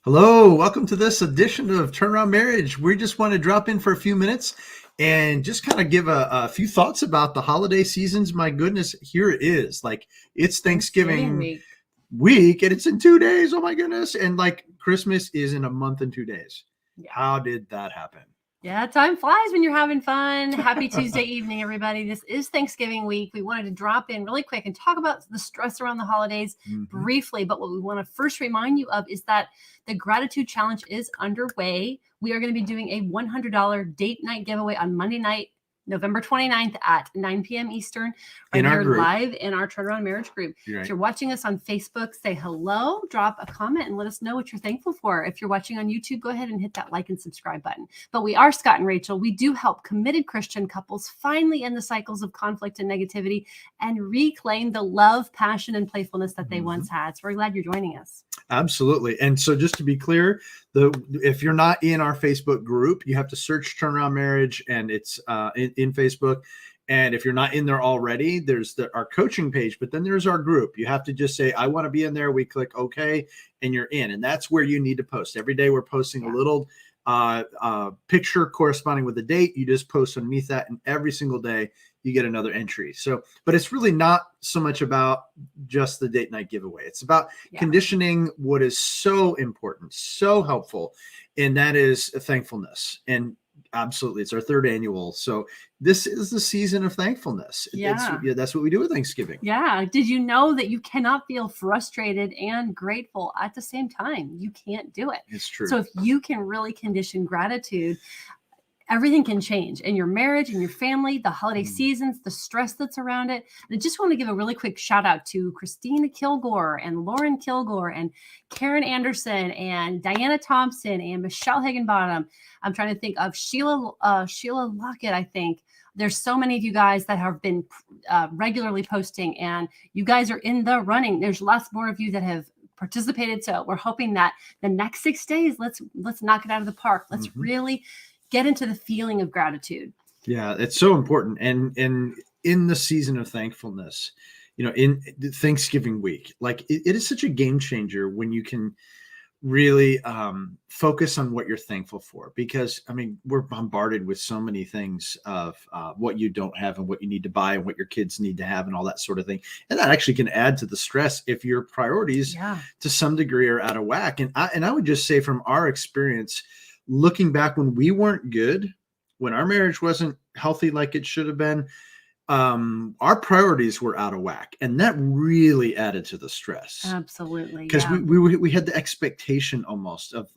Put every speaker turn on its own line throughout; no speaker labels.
Hello, welcome to this edition of Turnaround Marriage. We just want to drop in for a few minutes and just kind of give a few thoughts about the holiday seasons. My goodness, here it is. Like it's Thanksgiving week and it's in 2 days. Oh my goodness. And like Christmas is in a month and 2 days.
Yeah.
How did that happen?
Yeah, time flies when you're having fun. Happy Tuesday evening, everybody. This is Thanksgiving week. We wanted to drop in really quick and talk about the stress around the holidays briefly. But what we want to first remind you of is that the Gratitude Challenge is underway. We are going to be doing a $100 date night giveaway on Monday night, November 29th at 9 p.m. Eastern, right here live in our Turnaround Marriage group. If you're watching us on Facebook, say hello, drop a comment, and let us know what you're thankful for. If you're watching on YouTube, go ahead and hit that like and subscribe button. But we are Scott and Rachel. We do help committed Christian couples finally end the cycles of conflict and negativity and reclaim the love, passion, and playfulness that they once had. So we're glad you're joining us.
Absolutely. And so just to be clear, if you're not in our Facebook group, you have to search Turnaround Marriage, and it's in Facebook. And if you're not in there already, there's our coaching page, but then there's our group. You have to just say, I want to be in there. We click OK, and you're in. And that's where you need to post. Every day we're posting a little picture corresponding with the date. You just post underneath that, and every single day you get another entry. So, but it's really not so much about just the date night giveaway. It's about conditioning what is so important, so helpful, and that is thankfulness. And absolutely, it's our third annual. So this is the season of thankfulness. That's what we do with Thanksgiving.
Yeah. Did you know that you cannot feel frustrated and grateful at the same time? You can't do it.
It's true.
So if you can really condition gratitude, everything can change in your marriage, in your family, the holiday seasons, the stress that's around it. And I just want to give a really quick shout out to Christina Kilgore and Lauren Kilgore and Karen Anderson and Diana Thompson and Michelle Higginbottom. I'm trying to think of Sheila Lockett, I think. There's so many of you guys that have been regularly posting, and you guys are in the running. There's lots more of you that have participated. So we're hoping that the next 6 days, let's knock it out of the park. Let's really get into the feeling of gratitude.
Yeah, it's so important. And in the season of thankfulness, in Thanksgiving week, like it is such a game changer when you can really focus on what you're thankful for, because we're bombarded with so many things of what you don't have and what you need to buy and what your kids need to have and all that sort of thing. And that actually can add to the stress if your priorities to some degree are out of whack. And I would just say from our experience, looking back when we weren't good, when our marriage wasn't healthy like it should have been, our priorities were out of whack, and that really added to the stress.
Absolutely,
because we had the expectation almost of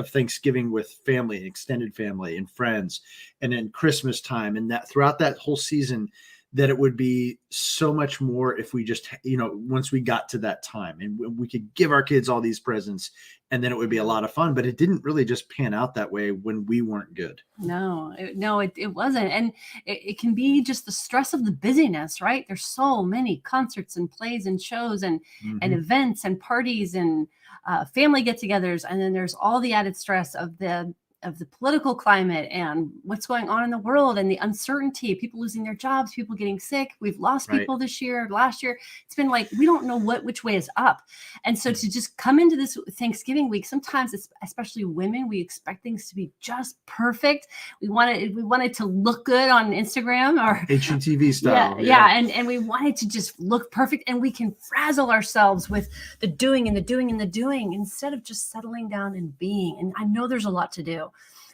Thanksgiving with family and extended family and friends, and then Christmas time, and that throughout that whole season, that it would be so much more if we just, once we got to that time and we could give our kids all these presents, and then it would be a lot of fun. But it didn't really just pan out that way when we weren't good.
No, it wasn't. And it can be just the stress of the busyness, right? There's so many concerts and plays and shows and events and parties and family get-togethers. And then there's all the added stress of the political climate and what's going on in the world and the uncertainty, people losing their jobs, people getting sick. We've lost people this year, last year. It's been like, we don't know which way is up. And so to just come into this Thanksgiving week, sometimes it's, especially women, we expect things to be just perfect. We want it to look good on Instagram or
HGTV style.
And we want it to just look perfect, and we can frazzle ourselves with the doing and the doing and the doing instead of just settling down and being. And I know there's a lot to do,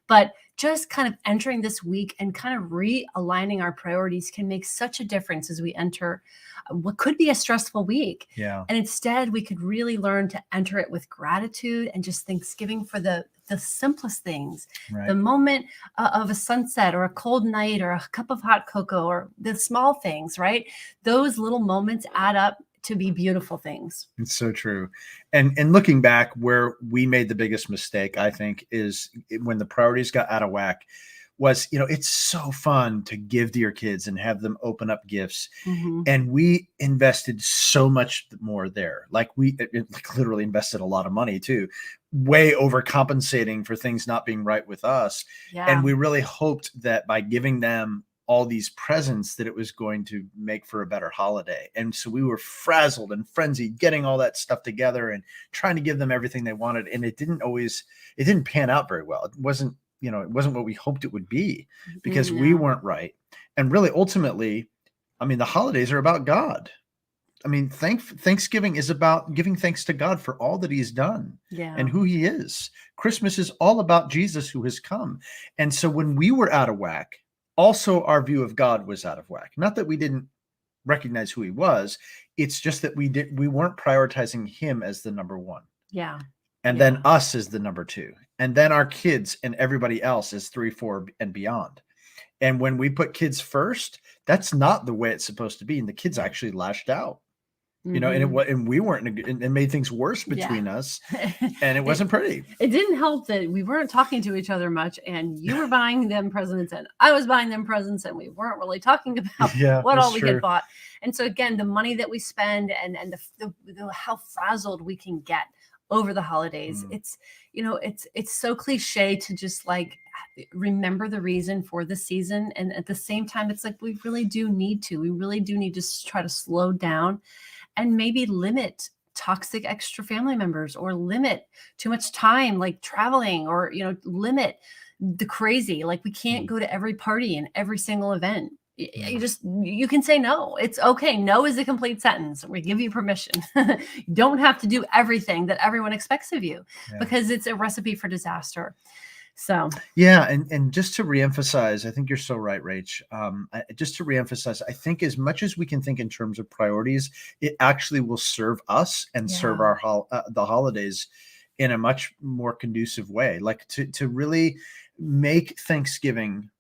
but just kind of entering this week and kind of realigning our priorities can make such a difference as we enter what could be a stressful week.
Yeah.
And instead, we could really learn to enter it with gratitude and just Thanksgiving for the simplest things, the moment of a sunset or a cold night or a cup of hot cocoa or the small things, right? Those little moments add up to be beautiful things.
It's so true. And looking back, where we made the biggest mistake, I think, is when the priorities got out of whack. Was, it's so fun to give to your kids and have them open up gifts. And we invested so much more there. Like we literally invested a lot of money too, way overcompensating for things not being right with us. And we really hoped that by giving them all these presents that it was going to make for a better holiday. And so we were frazzled and frenzied getting all that stuff together and trying to give them everything they wanted. And it didn't pan out very well. It wasn't what we hoped it would be, because we weren't right. And really, ultimately, I mean, the holidays are about God. I mean, Thanksgiving is about giving thanks to God for all that he's done and who he is. Christmas is all about Jesus who has come. And so when we were out of whack, also our view of God was out of whack. Not that we didn't recognize who he was. It's just that we weren't prioritizing him as the number one.
Yeah.
And then us as the number two. And then our kids and everybody else is 3, 4, and beyond. And when we put kids first, that's not the way it's supposed to be. And the kids actually lashed out. And we weren't, and made things worse between us, and it wasn't pretty.
It didn't help that we weren't talking to each other much, and you were buying them presents and I was buying them presents, and we weren't really talking about what all we had bought. And so again, the money that we spend and the how frazzled we can get over the holidays. It's so cliche to just like remember the reason for the season. And at the same time, it's like, we really do need to try to slow down and maybe limit toxic extra family members, or limit too much time, like traveling, or, limit the crazy. Like, we can't go to every party and every single event. You can say no. It's okay. No is a complete sentence. We give you permission. You don't have to do everything that everyone expects of you, because it's a recipe for disaster. So
and just to reemphasize, I think you're so right, Rach. Just to reemphasize, I think as much as we can think in terms of priorities, it actually will serve us and serve our the holidays in a much more conducive way. Like to really make Thanksgiving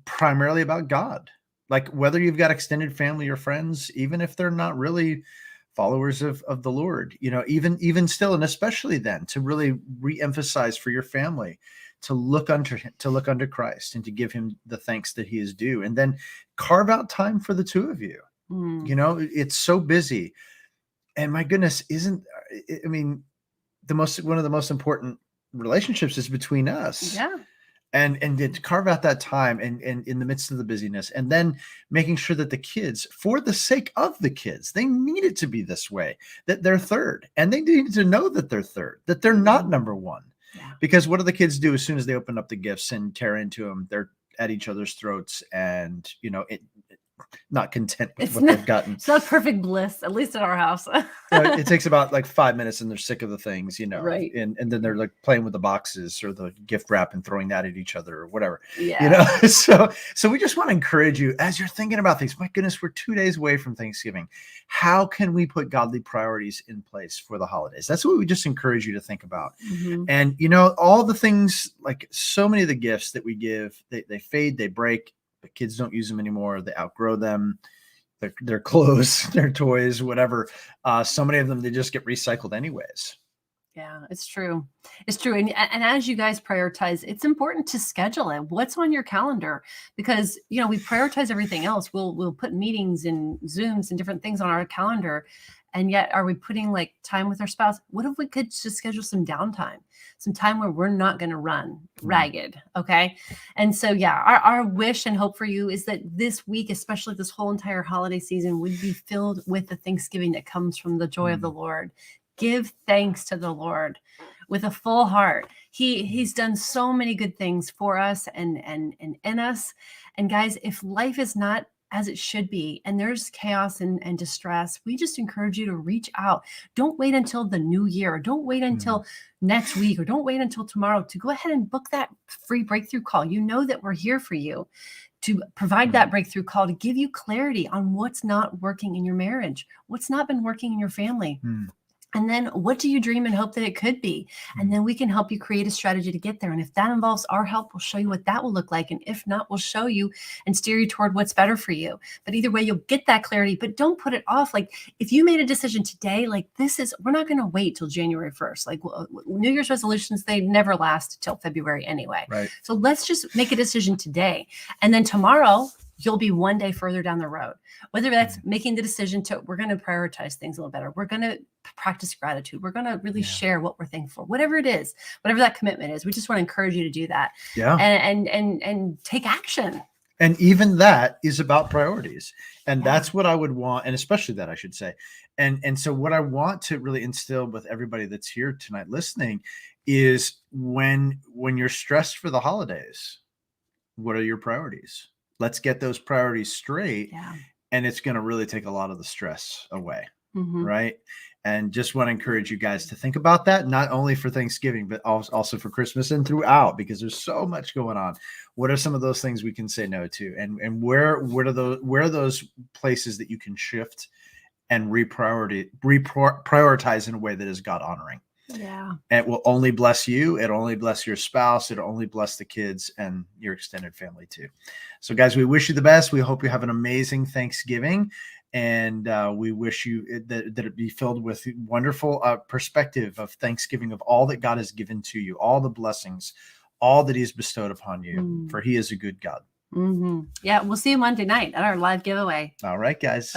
primarily about God. Like, whether you've got extended family or friends, even if they're not really followers of the Lord, even still, and especially then, to really reemphasize for your family to look under Christ and to give him the thanks that he is due, and then carve out time for the two of you. It's so busy, and my goodness, one of the most important relationships is between us. And to carve out that time and in the midst of the busyness, and then making sure that the kids, for the sake of the kids, they need it to be this way, that they're third, and they need to know that they're third, that they're not number one. Because what do the kids do as soon as they open up the gifts and tear into them? They're at each other's throats, and not content with what they've gotten.
It's not perfect bliss, at least at our house.
It takes about like 5 minutes and they're sick of the things,
right.
And then they're like playing with the boxes or the gift wrap and throwing that at each other or whatever. So we just want to encourage you, as you're thinking about things. My goodness, we're 2 days away from Thanksgiving. How can we put godly priorities in place for the holidays? That's what we just encourage you to think about. And all the things, like so many of the gifts that we give, they fade, they break. The kids don't use them anymore. They outgrow them. Their clothes, their toys, whatever. So many of them, they just get recycled anyways.
Yeah, it's true. It's true. And as you guys prioritize, it's important to schedule it. What's on your calendar? Because, we prioritize everything else. We'll put meetings and Zooms and different things on our calendar. And yet, are we putting like time with our spouse? What if we could just schedule some downtime, some time where we're not going to run ragged? Okay. And so, our wish and hope for you is that this week, especially this whole entire holiday season, would be filled with the Thanksgiving that comes from the joy of the Lord. Give thanks to the Lord with a full heart. He's done so many good things for us and in us. And guys, if life is not as it should be, and there's chaos and distress, we just encourage you to reach out. Don't wait until the new year, or don't wait until next week, or don't wait until tomorrow to go ahead and book that free breakthrough call. You know that we're here for you to provide that breakthrough call, to give you clarity on what's not working in your marriage, what's not been working in your family. And then what do you dream and hope that it could be? And then we can help you create a strategy to get there. And if that involves our help, we'll show you what that will look like. And if not, we'll show you and steer you toward what's better for you. But either way, you'll get that clarity, but don't put it off. Like, if you made a decision today, like we're not going to wait till January 1st. Like, New Year's resolutions, they never last till February anyway.
Right.
So let's just make a decision today. And then tomorrow, you'll be one day further down the road. Whether that's making the decision we're going to prioritize things a little better. We're going to practice gratitude. We're going to really share what we're thankful for, whatever it is, whatever that commitment is. We just want to encourage you to do that. And take action.
And even that is about priorities. And
Yeah.
that's what I would want. And especially that, I should say. And so what I want to really instill with everybody that's here tonight listening is when you're stressed for the holidays, what are your priorities? Let's get those priorities straight.
Yeah.
And it's going to really take a lot of the stress away.
Mhm.
Right. And just want to encourage you guys to think about that, not only for Thanksgiving, but also for Christmas and throughout, because there's so much going on. What are some of those things we can say no to? And where are those places that you can shift and reprioritize in a way that is God honoring?
Yeah.
And it will only bless you. It'll only bless your spouse. It'll only bless the kids and your extended family too. So guys, we wish you the best. We hope you have an amazing Thanksgiving. And we wish you that it be filled with wonderful perspective of Thanksgiving, of all that God has given to you, all the blessings, all that he has bestowed upon you, for he is a good God.
Mm-hmm. Yeah. We'll see you Monday night at our live giveaway.
All right, guys.